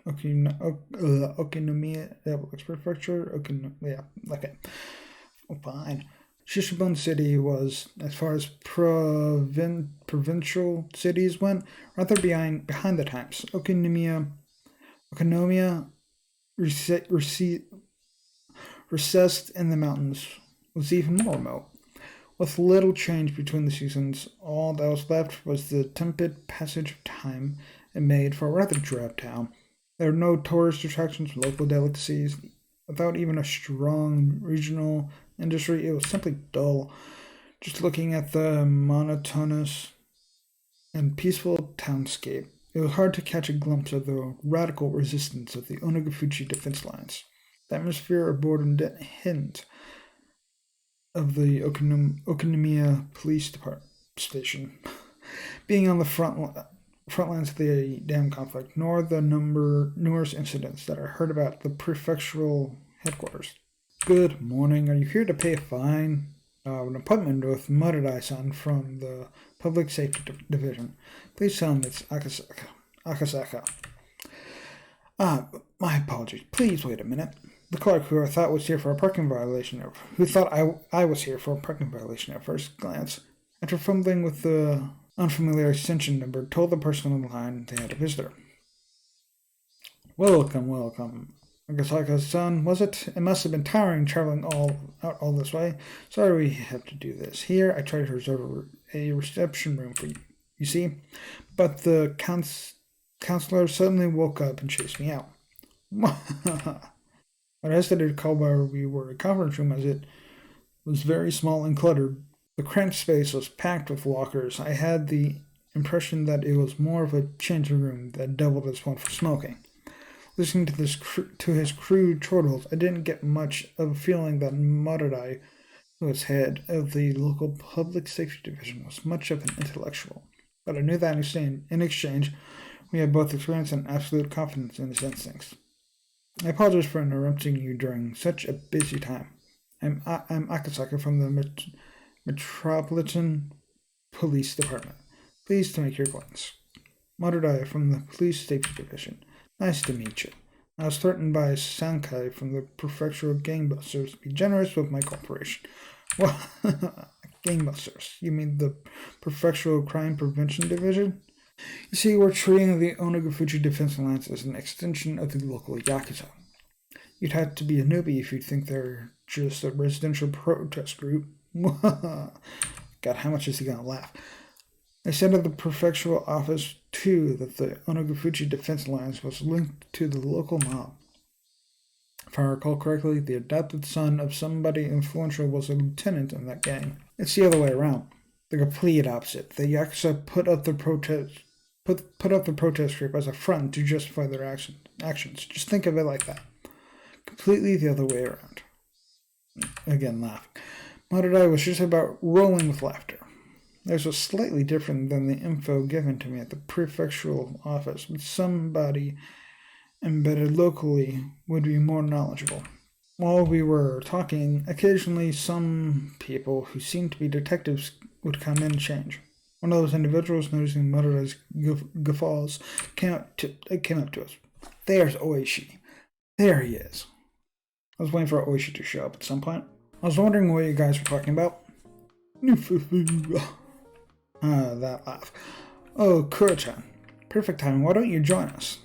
Okinomiya Prefecture. Yeah, okay, fine. Shishibun City was, as far as provincial cities went, rather behind the times. Okinomiya recessed in the mountains was even more remote. With little change between the seasons, all that was left was the tepid passage of time it made for a rather drab town. There were no tourist attractions, local delicacies. Without even a strong regional industry, it was simply dull. Just looking at the monotonous and peaceful townscape, it was hard to catch a glimpse of the radical resistance of the Onagafuchi defense lines. The atmosphere of boredom didn't hint of the Okinomiya Police Department station being on the front lines of the dam conflict, nor the numerous incidents that are heard about at the prefectural headquarters. Good morning. Are you here to pay a fine? An appointment with Marurai-san from the Public Safety Division. Please tell him it's Akasaka. My apologies. Please wait a minute. The clerk who I thought was here for a parking violation, who thought I was here for a parking violation at first glance, after fumbling with the unfamiliar extension number, told the person on the line they had a visitor. Welcome. Akasaka-san, was it? It must have been tiring traveling all this way. Sorry we have to do this. Here, I tried to reserve a reception room for you, you see, but the counselor suddenly woke up and chased me out. I hesitated to call where we were a conference room as it was very small and cluttered. The cramped space was packed with lockers. I had the impression that it was more of a changing room that doubled as one for smoking. Listening to his crude chortles, I didn't get much of a feeling that Marurai, who was head of the local public safety division, was much of an intellectual. But I knew that in exchange, we had both experience and absolute confidence in his instincts. I apologize for interrupting you during such a busy time. I'm Akasaka from the Metropolitan Police Department. Pleased to make your acquaintance. Marurai from the Police Safety Division. Nice to meet you. I was threatened by Sankai from the Prefectural Gangbusters to be generous with my cooperation. What? Gangbusters? You mean the Prefectural Crime Prevention Division? You see, we're treating the Onagafuchi Defense Alliance as an extension of the local Yakuza. You'd have to be a newbie if you'd think they're just a residential protest group. God, how much is he gonna laugh? They said at the prefectural office, too, that the Onagafuchi Defense Alliance was linked to the local mob. If I recall correctly, the adopted son of somebody influential was a lieutenant in that gang. It's the other way around. The complete opposite. The Yakuza put up the protest group as a front to justify their actions. Just think of it like that. Completely the other way around. Again, laughing. Marurai was just about rolling with laughter. This was slightly different than the info given to me at the prefectural office, but somebody embedded locally would be more knowledgeable. While we were talking, occasionally some people who seemed to be detectives would come in and change. One of those individuals, noticing Marurai's guffaws, came up to us. There's Ooishi. There he is. I was waiting for Ooishi to show up at some point. I was wondering what you guys were talking about. That laugh. Oh, Kuro-chan. Perfect timing. Why don't you join us?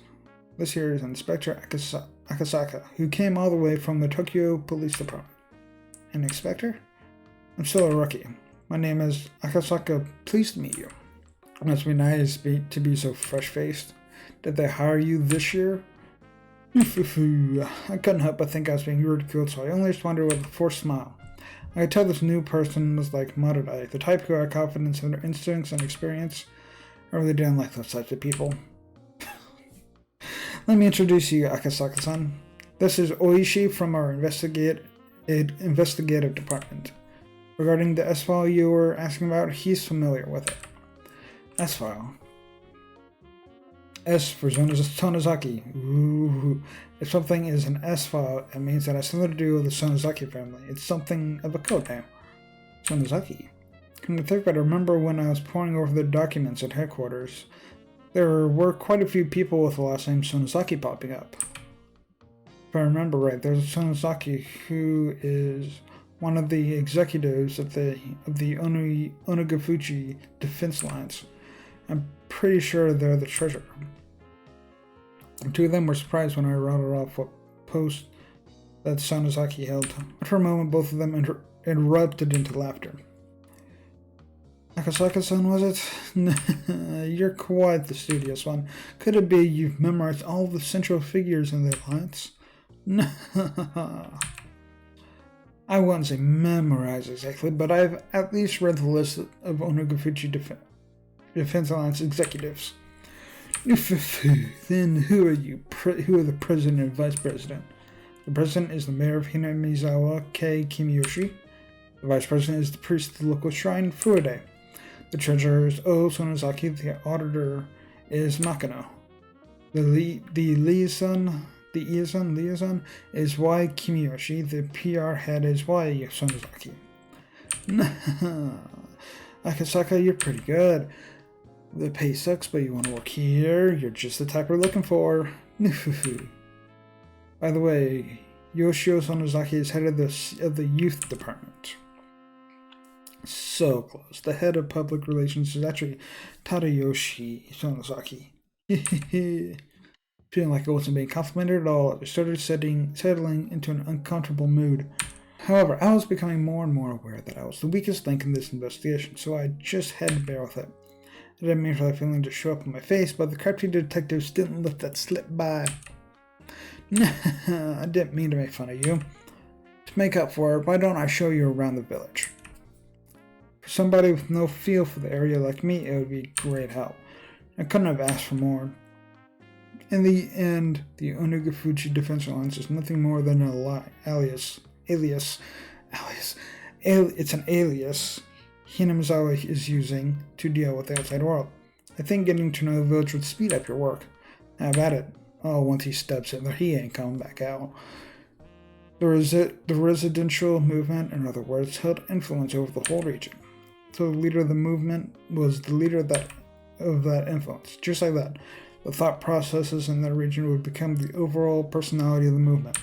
This here is Inspector Akasaka, who came all the way from the Tokyo Police Department. An inspector? I'm still a rookie. My name is Akasaka. Pleased to meet you. It must be nice to be so fresh-faced. Did they hire you this year? I couldn't help but think I was being ridiculed, so I only responded with a forced smile. I could tell this new person was like Marurai, the type who had confidence in their instincts and experience. I really didn't like those types of people. Let me introduce you, Akasaka-san. This is Ooishi from our investigative department. Regarding the S-file you were asking about, he's familiar with it. S-file. S for Sonozaki. Ooh. If something is an S-file, it means that it has something to do with the Sonozaki family. It's something of a code name. Sonozaki. Come to think of it, I remember when I was poring over the documents at headquarters, There were quite a few people with the last name Sonozaki popping up. If I remember right, there's a Sonozaki who is one of the executives of the Onogafuchi Defense Alliance. I'm pretty sure they're the treasurer. The two of them were surprised when I routed off what post that Sonozaki held. For a moment, both of them erupted into laughter. Akasaka-san, was it? You're quite the studious one. Could it be you've memorized all the central figures in the Alliance? I wouldn't say memorize exactly, but I've at least read the list of Onogafuchi Defense Alliance executives. Then who are you? Who are the president and vice president? The president is the mayor of Hinamizawa, Kei Kimiyoshi. The vice president is the priest of the local shrine, Furude. The treasurer is O Sonozaki. The auditor is Makino. The liaison is Y Kimiyoshi. The PR head is Y Sonozaki. Akasaka, you're pretty good. The pay sucks, but you want to work here. You're just the type we're looking for. By the way, Yoshio Sonozaki is head of the youth department. So close. The head of public relations is actually Tadayoshi Sonozaki. Feeling like I wasn't being complimented at all, I started settling into an uncomfortable mood. However, I was becoming more and more aware that I was the weakest link in this investigation, so I just had to bear with it. I didn't mean for that feeling to show up on my face, but the crafty detectives didn't let that slip by. I didn't mean to make fun of you. To make up for it, why don't I show you around the village? For somebody with no feel for the area like me, it would be great help. I couldn't have asked for more. In the end, the Onogafuchi Defense Alliance is nothing more than an alias. It's an alias Hinamizawa is using to deal with the outside world. I think getting to know the village would speed up your work. Have at it. Oh, once he steps in there, he ain't coming back out. The residential movement, in other words, held influence over the whole region. So the leader of the movement was the leader of that influence. Just like that, the thought processes in that region would become the overall personality of the movement.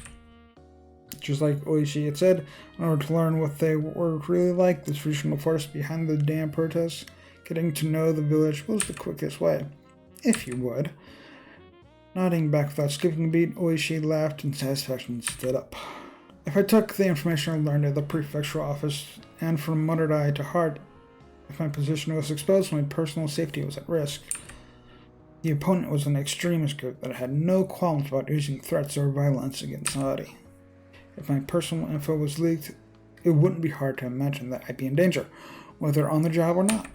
Just like Ooishi had said, in order to learn what they were really like, this regional force behind the damn protests, getting to know the village was the quickest way, if you would. Nodding back without skipping a beat, Ooishi laughed in satisfaction and stood up. If I took the information I learned at the prefectural office and from muttered eye to heart, if my position was exposed, my personal safety was at risk. The opponent was an extremist group that had no qualms about using threats or violence against somebody. If my personal info was leaked, it wouldn't be hard to imagine that I'd be in danger, whether on the job or not.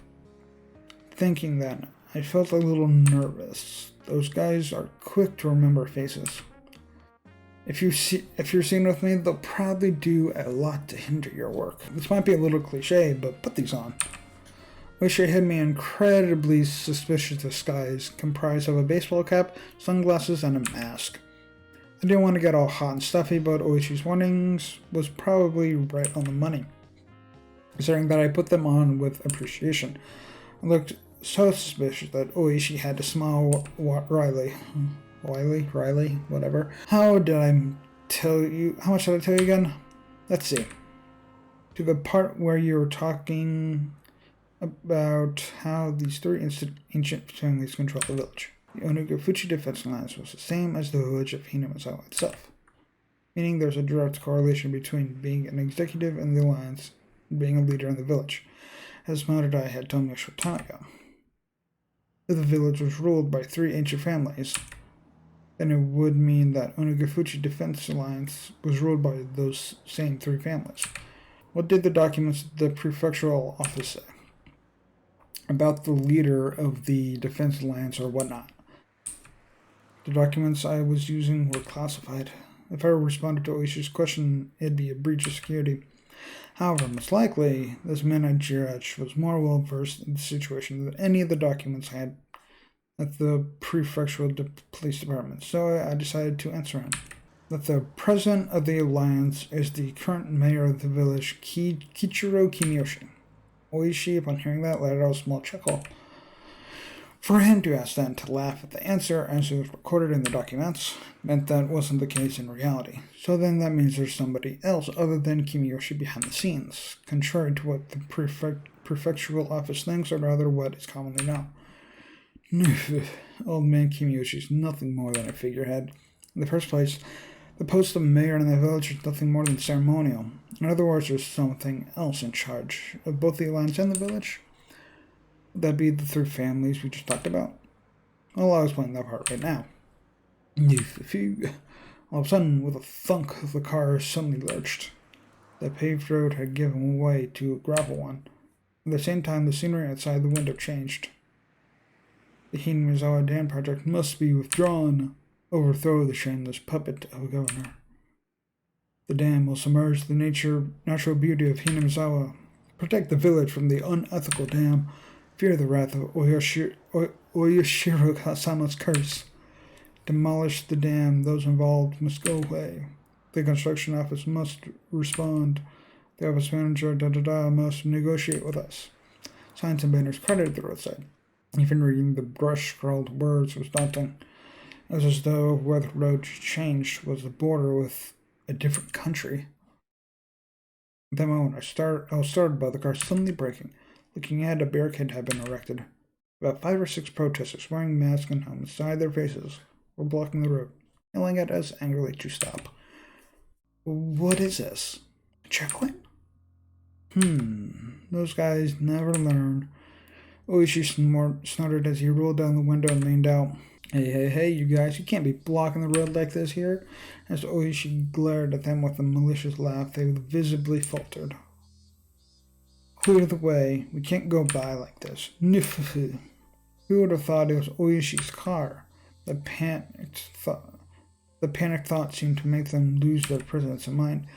Thinking that, I felt a little nervous. Those guys are quick to remember faces. If you're seen with me, they'll probably do a lot to hinder your work. This might be a little cliche, but put these on. Ooishi had me incredibly suspicious disguise, comprised of a baseball cap, sunglasses, and a mask. I didn't want to get all hot and stuffy, but Ooishi's warnings was probably right on the money, considering that I put them on with appreciation. I looked so suspicious that Ooishi had to smile wryly, whatever. How much did I tell you again? Let's see. To the part where you were talking about how these three ancient families control the village. The Onogafuchi Defense Alliance was the same as the village of Hinamizawa itself, meaning there's a direct correlation between being an executive in the alliance and being a leader in the village, as Maridai had told me a short time ago. If the village was ruled by three ancient families, then it would mean that Onogafuchi Defense Alliance was ruled by those same three families. What did the documents of the prefectural office say about the leader of the Defense Alliance or whatnot? The documents I was using were classified. If I responded to Oishi's question, it'd be a breach of security. However, most likely, this man at Jirach was more well versed in the situation than any of the documents I had at the prefectural police department, so I decided to answer him. That the president of the alliance is the current mayor of the village, Kichiro Kimiyoshi. Ooishi, upon hearing that, let out a small chuckle. For him to ask them to laugh at the answer, as it was recorded in the documents, meant that wasn't the case in reality. So then that means there's somebody else other than Kimiyoshi behind the scenes, contrary to what the prefectural office thinks, or rather what is commonly known. Old man Kimiyoshi is nothing more than a figurehead. In the first place, the post of mayor in the village is nothing more than ceremonial. In other words, there's something else in charge of both the alliance and the village. Would that be the three families we just talked about? Well, I'll explain that part right now. All of a sudden, with a thunk, the car suddenly lurched. The paved road had given way to a gravel one. At the same time, the scenery outside the window changed. The Hinamizawa Dam project must be withdrawn. Overthrow the shameless puppet of a governor. The dam will submerge the natural beauty of Hinamizawa. Protect the village from the unethical dam. Fear the wrath of Oyashiro-sama's curse. Demolish the dam. Those involved must go away. The construction office must respond. The office manager must negotiate with us. Signs and banners crowded the roadside. Even reading the brush-scrawled words was daunting. It was as though where the road changed was the border with a different country. At that moment, I was startled by the car suddenly braking. Looking ahead, a barricade had been erected. About 5 or 6 protesters wearing masks and helmets beside their faces were blocking the road, yelling at us angrily to stop. What is this? A checkpoint? Those guys never learn. Ooishi snorted as he rolled down the window and leaned out. Hey, you guys, you can't be blocking the road like this here. As Ooishi glared at them with a malicious laugh, they visibly faltered. Clear the way. We can't go by like this. Who would have thought it was Ooishi's car? The panicked thought seemed to make them lose their presence of mind.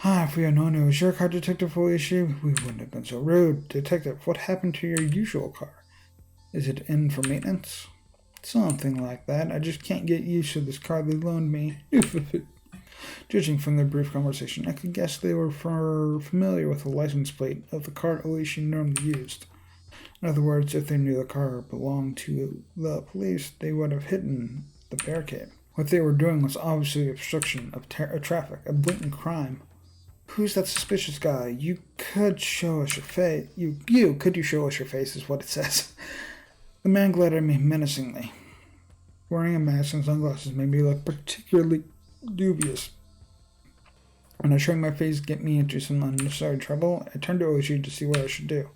If we had known it was your car, Detective Ooishi, we wouldn't have been so rude. Detective, what happened to your usual car? Is it in for maintenance? Something like that. I just can't get used to this car they loaned me. Judging from their brief conversation, I could guess they were familiar with the license plate of the car Ooishi normally used. In other words, if they knew the car belonged to the police, they would have hidden the barricade. What they were doing was obviously obstruction of traffic, a blatant crime. Who's that suspicious guy? You could show us your face. Could you show us your face is what it says. The man glared at me menacingly. Wearing a mask and sunglasses made me look particularly dubious. When I showing my face get me into some unnecessary trouble, I turned to Ooishi to see what I should do.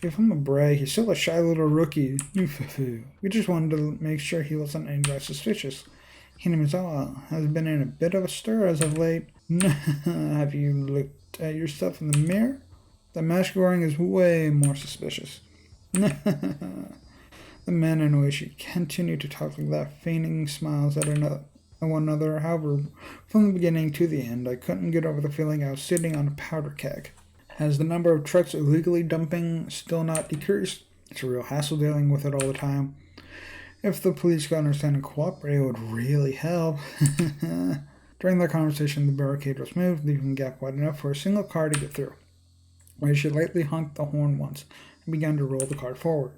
Give him a break. He's still a shy little rookie. We just wanted to make sure he wasn't anybody suspicious. Hinamizawa has been in a bit of a stir as of late. Have you looked at yourself in the mirror? The mask you're wearing is way more suspicious. The man and Ooishi continued to talk like that, feigning smiles at one another. However, from the beginning to the end, I couldn't get over the feeling I was sitting on a powder keg. Has the number of trucks illegally dumping still not decreased? It's a real hassle dealing with it all the time. If the police could understand and cooperate, it would really help. During their conversation, the barricade was moved, leaving a gap wide enough for a single car to get through. Ooishi lightly honked the horn once and began to roll the car forward.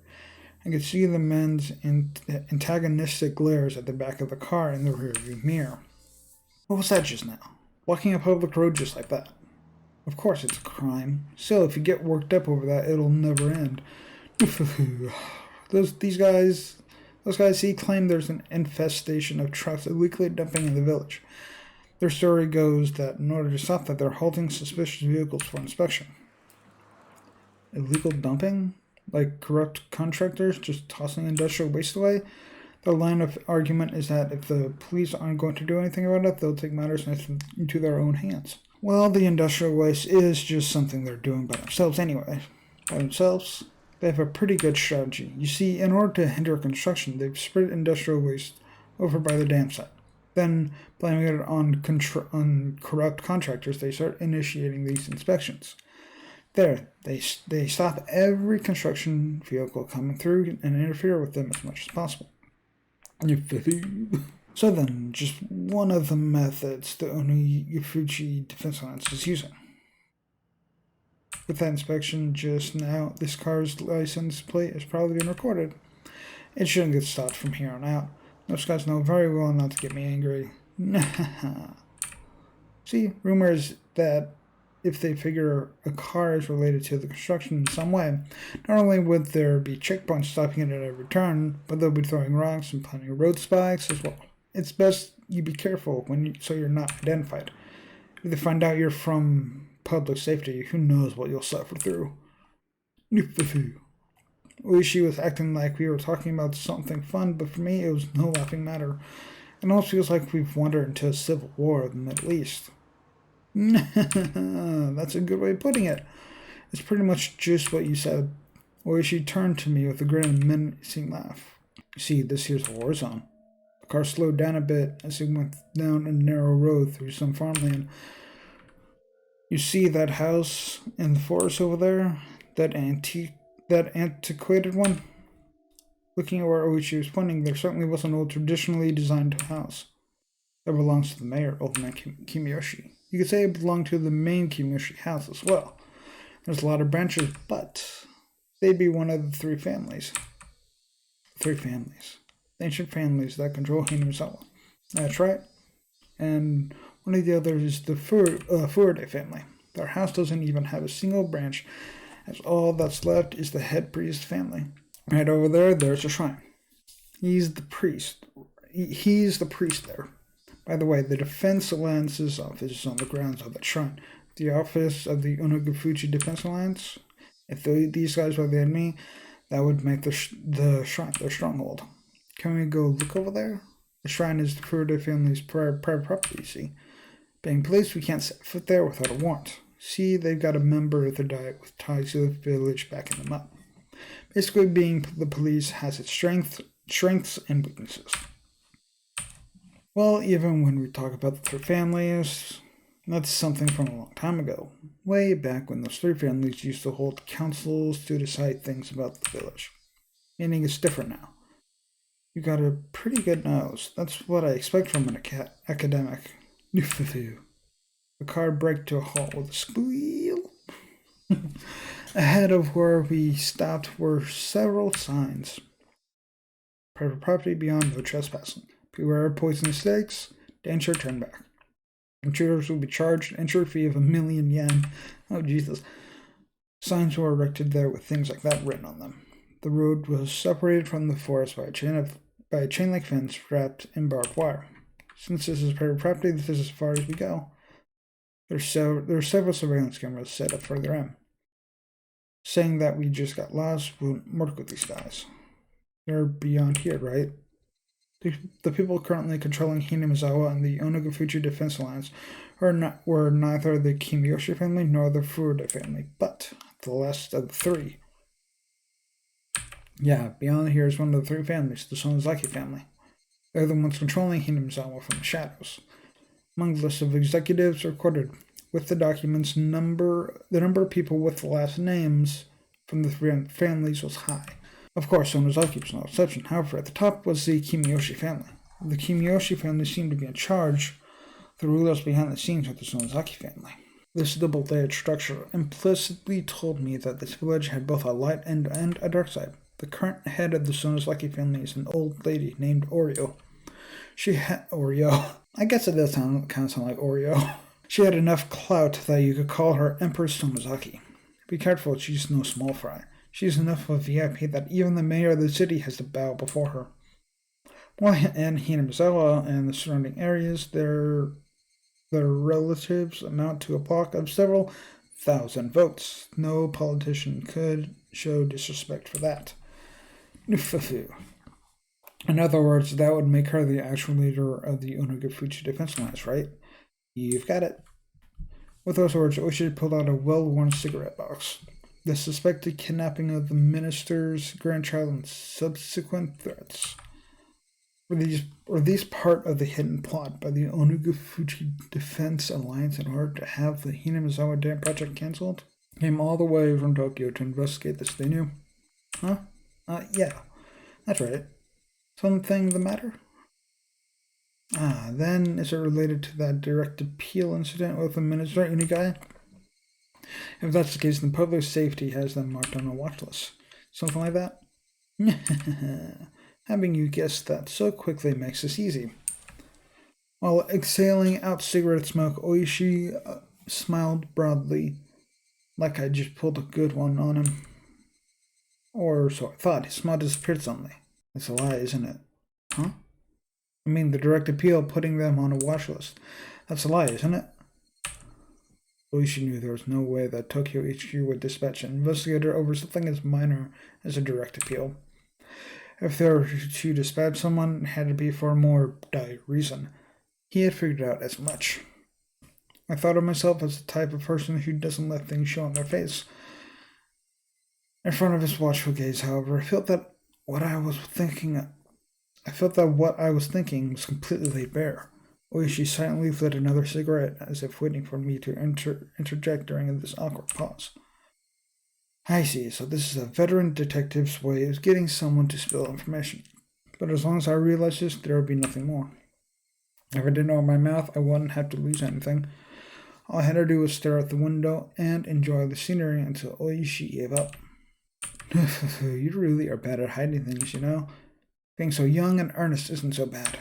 I could see the men's antagonistic glares at the back of the car in the rearview mirror. What was that just now? Walking a public road just like that. Of course it's a crime. Still, if you get worked up over that, it'll never end. Those guys claim there's an infestation of trucks illegally dumping in the village. Their story goes that in order to stop that, they're halting suspicious vehicles for inspection. Illegal dumping? Like corrupt contractors just tossing industrial waste away? Their line of argument is that if the police aren't going to do anything about it, they'll take matters into their own hands. Well, the industrial waste is just something they're doing by themselves anyway. By themselves, they have a pretty good strategy. You see, in order to hinder construction, they've spread industrial waste over by the dam site. Then, blaming it on corrupt contractors, they start initiating these inspections. There, they stop every construction vehicle coming through and interfere with them as much as possible. So then, just one of the methods the Ooishi Defense Alliance is using. With that inspection just now, this car's license plate has probably been recorded. It shouldn't get stopped from here on out. Those guys know very well not to get me angry. See, rumors that if they figure a car is related to the construction in some way, not only would there be checkpoints stopping it at every turn, but they'll be throwing rocks and planting road spikes as well. It's best you be careful so you're not identified. If they find out you're from public safety, who knows what you'll suffer through. Ooishi was acting like we were talking about something fun, but for me it was no laughing matter. It almost feels like we've wandered into a civil war in the Middle East. That's a good way of putting it. It's pretty much just what you said. Ooishi turned to me with a grin and menacing laugh. You see, this here's a war zone. The car slowed down a bit as it went down a narrow road through some farmland. You see that house in the forest over there? That antiquated one? Looking at where Ooishi was pointing, there certainly was an old traditionally designed house. That belongs to the mayor, old man Kimiyoshi. You could say it belonged to the main Kimiyoshi house as well. There's a lot of branches, but they'd be one of the three families. The ancient families that control Hinamizawa. That's right. And one of the others is the Furude family. Their house doesn't even have a single branch, as all that's left is the head priest family. Right over there, there's a shrine. He's the priest there. By the way, the Defense Alliance's office is on the grounds of that shrine. The office of the Onogafuchi Defense Alliance. If these guys were the enemy, that would make the shrine their stronghold. Can we go look over there? The shrine is the Furude family's private property, you see. Being police, we can't set foot there without a warrant. See, they've got a member of their diet with ties to the village backing them up. Basically, being the police has its strengths and weaknesses. Well, even when we talk about the three families, that's something from a long time ago. Way back when those three families used to hold councils to decide things about the village. Meaning it's different now. You got a pretty good nose. That's what I expect from an academic. The car braked to a halt with a squeal. Ahead of where we stopped were several signs. Private property beyond, no trespassing. Beware of poisonous snakes. Danger, turn back. Intruders will be charged an entry fee of 1,000,000 yen. Oh, Jesus. Signs were erected there with things like that written on them. The road was separated from the forest by a chain-link fence wrapped in barbed wire. Since this is private property, this is as far as we go. There are several surveillance cameras set up further in. Saying that we just got lost won't work with these guys. They're beyond here, right? The people currently controlling Hinamizawa and the Onogafuchi Defense Alliance were neither the Kimiyoshi family nor the Furude family, but the last of the three. Yeah, beyond here is one of the three families, the Sonozaki family. They're the ones controlling Hinamizawa from the shadows. Among the list of executives recorded with the documents, the number of people with the last names from the three families was high. Of course, Sonozaki was no exception. However, at the top was the Kimiyoshi family. The Kimiyoshi family seemed to be in charge. The rulers behind the scenes were the Sonozaki family. This double-layered structure implicitly told me that this village had both a light and a dark side. The current head of the Sonozaki family is an old lady named Oreo. Oreo. I guess it does kind of sound like Oreo. She had enough clout that you could call her Empress Sonozaki. Be careful, she's no small fry. She's enough of a VIP that even the mayor of the city has to bow before her. While in Hinamizawa and the surrounding areas, their relatives amount to a block of several thousand votes. No politician could show disrespect for that. In other words, that would make her the actual leader of the Onogafuchi Defense Alliance, right? You've got it. With those words, Ooishi pulled out a well-worn cigarette box. The suspected kidnapping of the minister's grandchild and subsequent threats. Were these part of the hidden plot by the Onogafuchi Defense Alliance in order to have the Hinamizawa Dam project cancelled? Came all the way from Tokyo to investigate this, they knew? Huh? Yeah. That's right. Something the matter? Then is it related to that direct appeal incident with the Minister Unigai? If that's the case, then public safety has them marked on a watch list. Something like that? Having you guess that so quickly makes this easy. While exhaling out cigarette smoke, Ooishi smiled broadly, like I just pulled a good one on him. Or so I thought. His smile disappeared suddenly. That's a lie, isn't it? Huh? I mean, the direct appeal putting them on a watch list. That's a lie, isn't it? Ooishi knew there was no way that Tokyo HQ would dispatch an investigator over something as minor as a direct appeal. If they were to dispatch someone, it had to be for a more dire reason. He had figured out as much. I thought of myself as the type of person who doesn't let things show on their face. In front of his watchful gaze, however, I felt that what I was thinking was completely laid bare. Ooishi silently lit another cigarette, as if waiting for me to interject during this awkward pause. I see, so this is a veteran detective's way of getting someone to spill information. But as long as I realize this, there would be nothing more. If I didn't open my mouth, I wouldn't have to lose anything. All I had to do was stare out the window and enjoy the scenery until Ooishi gave up. You really are bad at hiding things, you know? Being so young and earnest isn't so bad.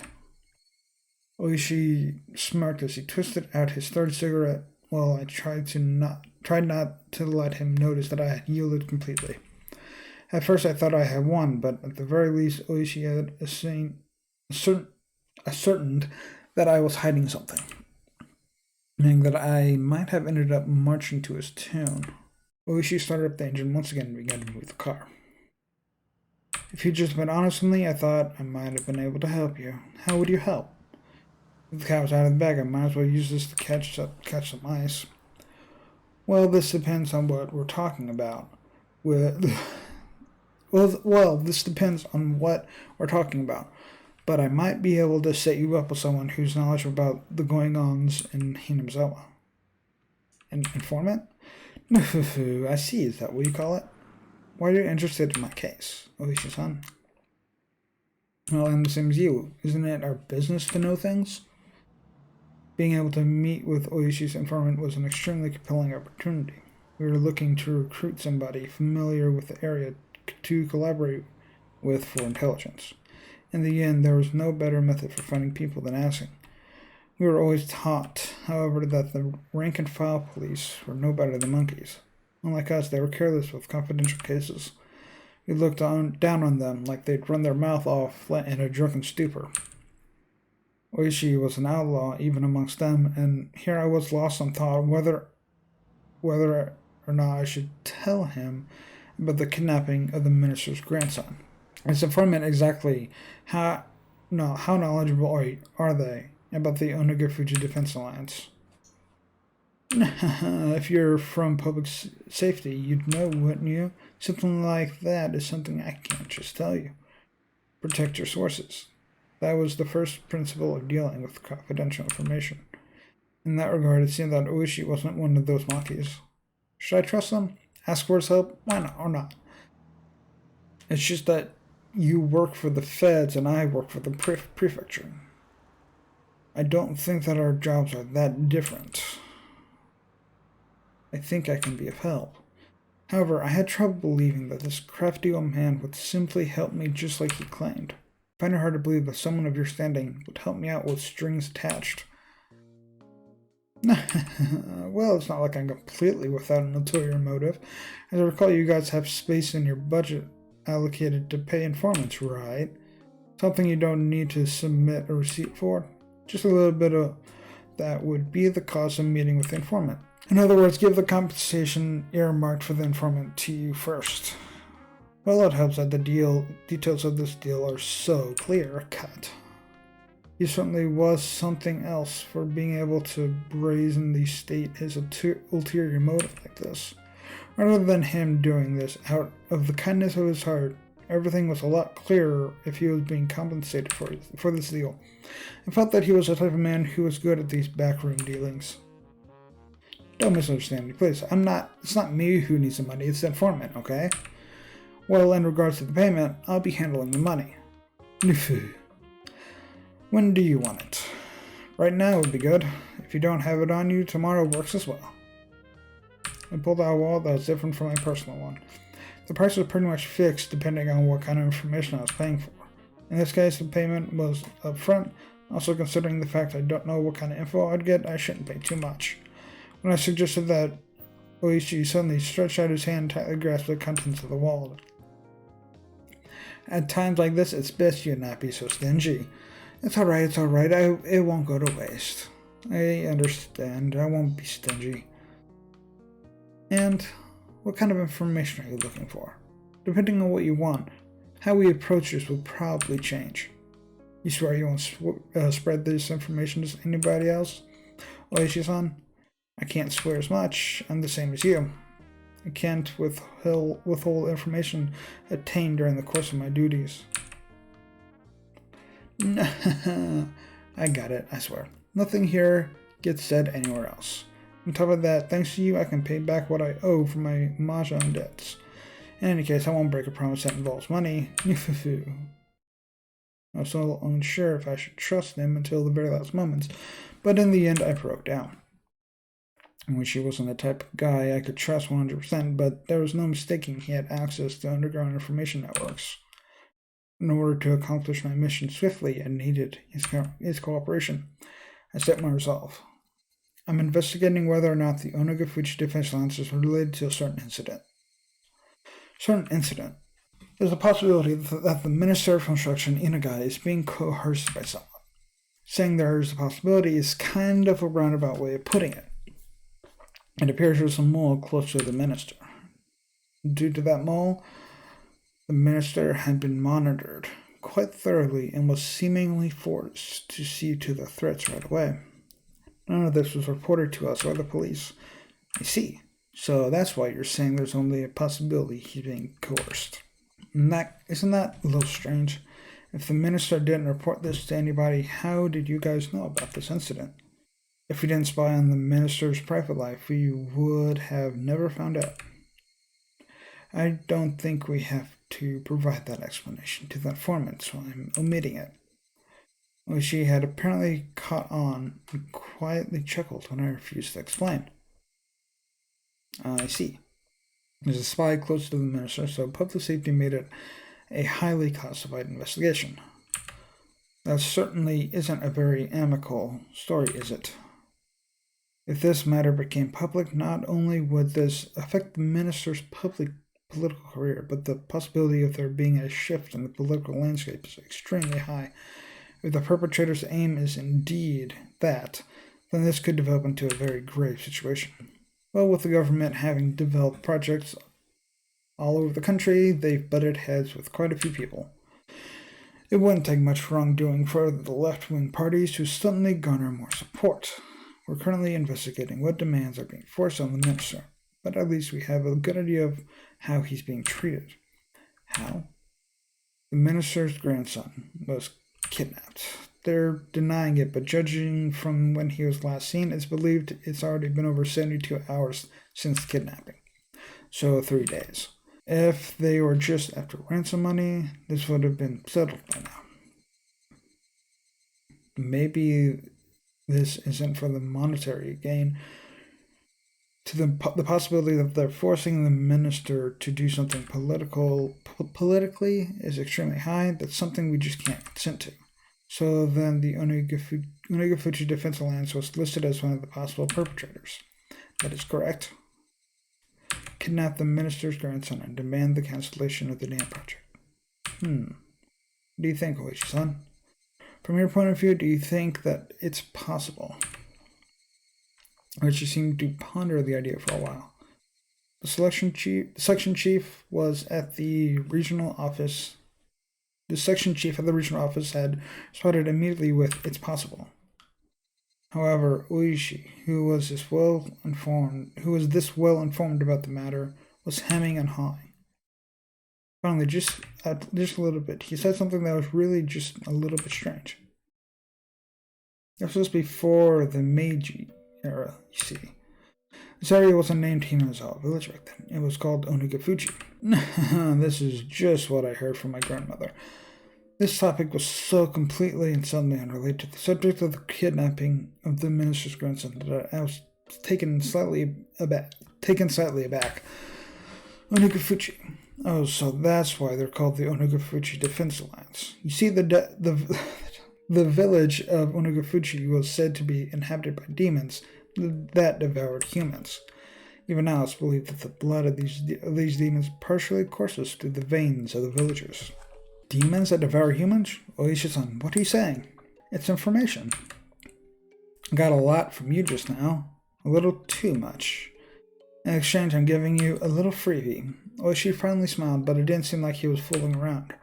Ooishi smirked as he twisted out his third cigarette, while I tried not to let him notice that I had yielded completely. At first I thought I had won, but at the very least Ooishi had ascertained that I was hiding something, meaning that I might have ended up marching to his tune. Ooishi started up the engine once again and began to move the car. If you'd just been honest with me, I thought I might have been able to help you. How would you help? If the cat was out of the bag, I might as well use this to catch some ice. Well, this depends on what we're talking about. This depends on what we're talking about. But I might be able to set you up with someone who's knowledgeable about the going-ons in Hinamizawa. An informant? I see, is that what you call it? Why are you interested in my case, Ooishi-san? Well, I'm the same as you. Isn't it our business to know things? Being able to meet with Ooishi's informant was an extremely compelling opportunity. We were looking to recruit somebody familiar with the area to collaborate with for intelligence. In the end, there was no better method for finding people than asking. We were always taught, however, that the rank-and-file police were no better than monkeys. Unlike us, they were careless with confidential cases. We looked down on them like they'd run their mouth off in a drunken stupor. Ooishi was an outlaw even amongst them, and here I was lost in thought whether or not I should tell him about the kidnapping of the minister's grandson. As informant, exactly how knowledgeable are they about the Onagafuji Defense Alliance? If you're from public safety, you'd know, wouldn't you? Something like that is something I can't just tell you. Protect your sources. That was the first principle of dealing with confidential information. In that regard, it seemed that Ooishi wasn't one of those monkeys. Should I trust them? Ask for his help? Why not? Or not? It's just that you work for the feds and I work for the prefecture. I don't think that our jobs are that different. I think I can be of help. However, I had trouble believing that this crafty old man would simply help me just like he claimed. I find it hard to believe that someone of your standing would help me out with strings attached. Well, it's not like I'm completely without an ulterior motive. As I recall, you guys have space in your budget allocated to pay informants, right? Something you don't need to submit a receipt for. Just a little bit of that would be the cost of meeting with the informant. In other words, give the compensation earmarked for the informant to you first. Well, it helps that the details of this deal are so clear-cut. He certainly was something else for being able to brazenly state his ulterior motive like this. Rather than him doing this out of the kindness of his heart, everything was a lot clearer if he was being compensated for this deal. I felt that he was the type of man who was good at these backroom dealings. Don't misunderstand me, please. It's not me who needs the money, it's the informant, okay? Well, in regards to the payment, I'll be handling the money. When do you want it? Right now would be good. If you don't have it on you, tomorrow works as well. I pulled out a wallet that was different from my personal one. The price was pretty much fixed depending on what kind of information I was paying for. In this case, the payment was upfront. Also, considering the fact I don't know what kind of info I'd get, I shouldn't pay too much. When I suggested that, Ooishi suddenly stretched out his hand and tightly grasped the contents of the wallet. At times like this, it's best you not be so stingy. It's alright, it won't go to waste. I understand, I won't be stingy. And what kind of information are you looking for? Depending on what you want, how we approach this will probably change. You swear you won't spread this information to anybody else? Ooishi-san, I can't swear as much. I'm the same as you. I can't withhold information obtained during the course of my duties. I got it, I swear. Nothing here gets said anywhere else. On top of that, thanks to you, I can pay back what I owe for my mahjong debts. In any case, I won't break a promise that involves money. I was so unsure if I should trust him until the very last moments, but in the end, I broke down. Ooishi wasn't the type of guy I could trust 100%, but there was no mistaking he had access to underground information networks. In order to accomplish my mission swiftly, I needed his cooperation. I set my resolve. I'm investigating whether or not the Onagafuchi defense lines is related to a certain incident. There's a possibility that the Minister of Construction, Inagai, is being coerced by someone. Saying there's a possibility is kind of a roundabout way of putting it. It appears there's a mole close to the minister. Due to that mole, the minister had been monitored quite thoroughly and was seemingly forced to see to the threats right away. None of this was reported to us or the police. I see. So that's why you're saying there's only a possibility he's being coerced. Isn't that a little strange? If the minister didn't report this to anybody, how did you guys know about this incident? If we didn't spy on the minister's private life, we would have never found out. I don't think we have to provide that explanation to the informant, so I'm omitting it. Ooishi had apparently caught on and quietly chuckled when I refused to explain. I see. There's a spy close to the minister, so public safety made it a highly classified investigation. That certainly isn't a very amicable story, is it? If this matter became public, not only would this affect the minister's political career, but the possibility of there being a shift in the political landscape is extremely high. If the perpetrator's aim is indeed that, then this could develop into a very grave situation. Well, with the government having developed projects all over the country, they've butted heads with quite a few people. It wouldn't take much wrongdoing for the left-wing parties to suddenly garner more support. We're currently investigating what demands are being forced on the minister, but at least we have a good idea of how he's being treated. How? The minister's grandson was kidnapped. They're denying it, but judging from when he was last seen, it's believed it's already been over 72 hours since the kidnapping. So 3 days. If they were just after ransom money, this would have been settled by now. Maybe this isn't for the monetary gain. To the possibility that they're forcing the minister to do something politically is extremely high. That's something we just can't consent to. So then the Onagafuchi Defense Alliance was listed as one of the possible perpetrators. That is correct. Kidnap the minister's grandson and demand the cancellation of the dam project. What do you think, Ooishi-san? From your point of view, do you think that it's possible? Ooishi seemed to ponder the idea for a while. The section chief was at the regional office. The section chief at the regional office had responded immediately with, "It's possible." However, Ooishi, who was this well informed about the matter, was hemming and hawing. Finally, just a little bit, he said something that was really just a little bit strange. This was before the Meiji era, you see. This area wasn't named Hinamizawa village back then. It was called Onagafuchi. This is just what I heard from my grandmother. This topic was so completely and suddenly unrelated to the subject of the kidnapping of the minister's grandson that I was taken slightly aback. Onagafuchi. Oh, so that's why they're called the Onagafuchi Defense Alliance. You see, the village of Onagafuchi was said to be inhabited by demons that devoured humans. Even now, it's believed that the blood of these demons partially courses through the veins of the villagers. Demons that devour humans? Ooishi-san, what are you saying? It's information. I got a lot from you just now. A little too much. In exchange, I'm giving you a little freebie. Ooishi finally smiled, but it didn't seem like he was fooling around.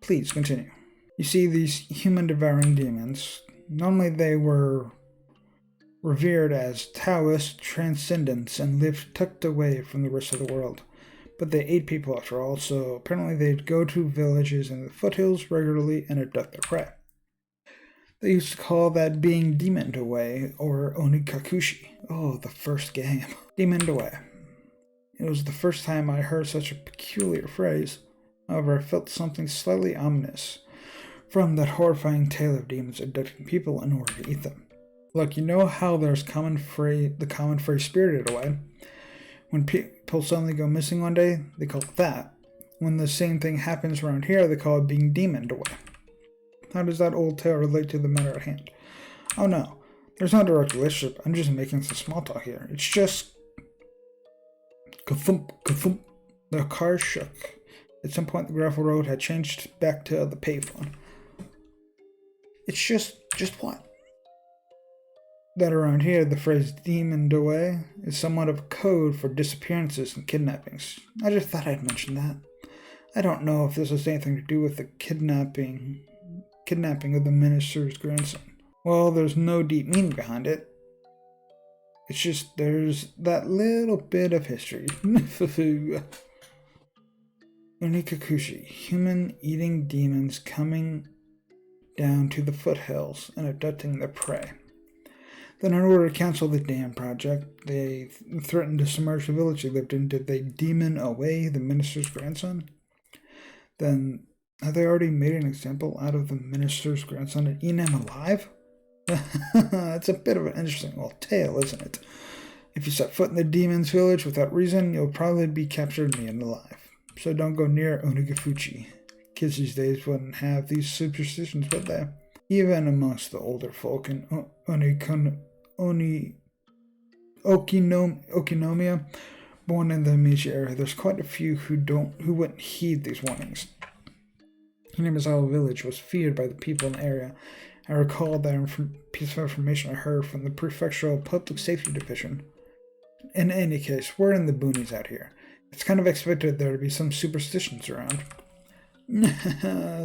Please, continue. You see, these human-devouring demons, normally they were revered as Taoist transcendents and lived tucked away from the rest of the world. But they ate people after all, so apparently they'd go to villages in the foothills regularly and abduct their prey. They used to call that being demoned away, or onikakushi. Oh, the first game. Demoned away. It was the first time I heard such a peculiar phrase. However, I felt something slightly ominous from that horrifying tale of demons abducting people in order to eat them. Look, you know how there's the common phrase spirited away? When people suddenly go missing one day, they call it that. When the same thing happens around here, they call it being demoned away. How does that old tale relate to the matter at hand? Oh no, there's no direct relationship. I'm just making some small talk here. It's just... Ka-thump, ka-thump. The car shook. At some point, the gravel road had changed back to the paved one. It's just what? That around here, the phrase demoned away is somewhat of a code for disappearances and kidnappings. I just thought I'd mention that. I don't know if this has anything to do with the kidnapping of the minister's grandson. Well, there's no deep meaning behind it. It's just there's that little bit of history. Onikakushi, human-eating demons coming down to the foothills and abducting their prey. Then, in order to cancel the dam project, they threatened to submerge the village they lived in. Did they demon away the minister's grandson? Then, have they already made an example out of the minister's grandson and eaten him alive? It's a bit of an interesting old tale, isn't it? If you set foot in the demon's village without reason, you'll probably be captured and eaten alive. So don't go near Onagafuchi. Kids these days wouldn't have these superstitions, would they? Even amongst the older folk in Okinomiya, born in the Meiji area, there's quite a few who wouldn't heed these warnings. Hinamizawa village was feared by the people in the area. I recall that piece of information I heard from the Prefectural Public Safety Division. In any case, we're in the boonies out here. It's kind of expected there to be some superstitions around.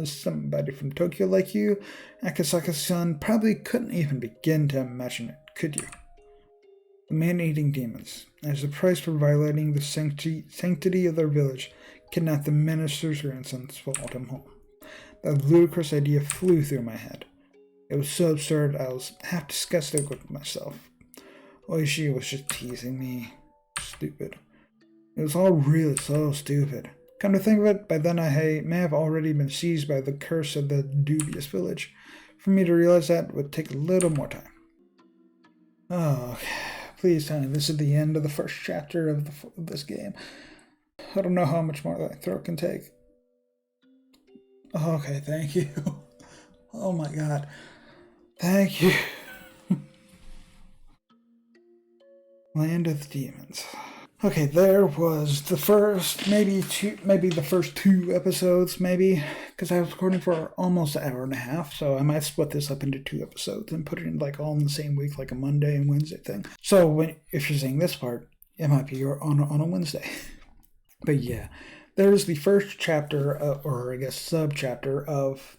Somebody from Tokyo like you, Akasaka-san, probably couldn't even begin to imagine it, could you? The man-eating demons, as a price for violating the sanctity of their village, kidnapped the minister's grandson and swallowed him whole. That ludicrous idea flew through my head. It was so absurd I was half disgusted with myself. Ooishi was just teasing me. Stupid. It was all really so stupid. Come to think of it, by then I may have already been seized by the curse of the dubious village. For me to realize that would take a little more time. Oh, please tell me this is the end of the first chapter of this game. I don't know how much more that throat can take. Oh, okay, thank you. Oh my god. Thank you. Land of the Demons. Okay, there was the first, maybe the first two episodes, because I was recording for almost an hour and a half, so I might split this up into 2 episodes and put it in like all in the same week, like a Monday and Wednesday thing. So if you're seeing this part, it might be on a Wednesday. But yeah, there's the first chapter, or I guess sub-chapter of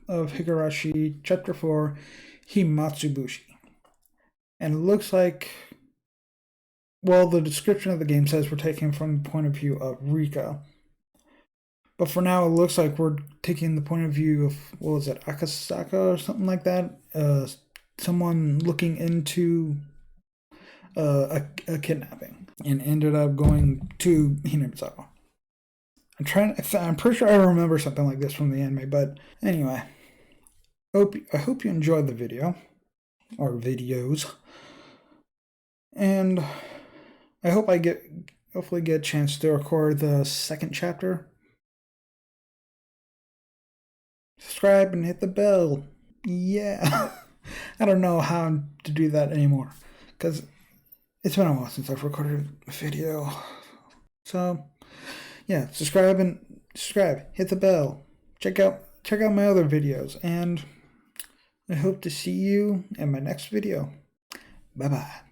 Higurashi, Chapter 4, Himatsubushi. And it looks like, well, the description of the game says we're taking from the point of view of Rika. But for now, it looks like we're taking the point of view of, what was it, Akasaka or something like that? Someone looking into a kidnapping and ended up going to Hinamizawa. I'm pretty sure I remember something like this from the anime, but anyway. I hope you enjoyed the video, or videos. And I hope hopefully get a chance to record the second chapter. Subscribe and hit the bell. Yeah. I don't know how to do that anymore, because it's been a while since I've recorded a video. So, yeah, subscribe, hit the bell. Check out my other videos, and I hope to see you in my next video. Bye-bye.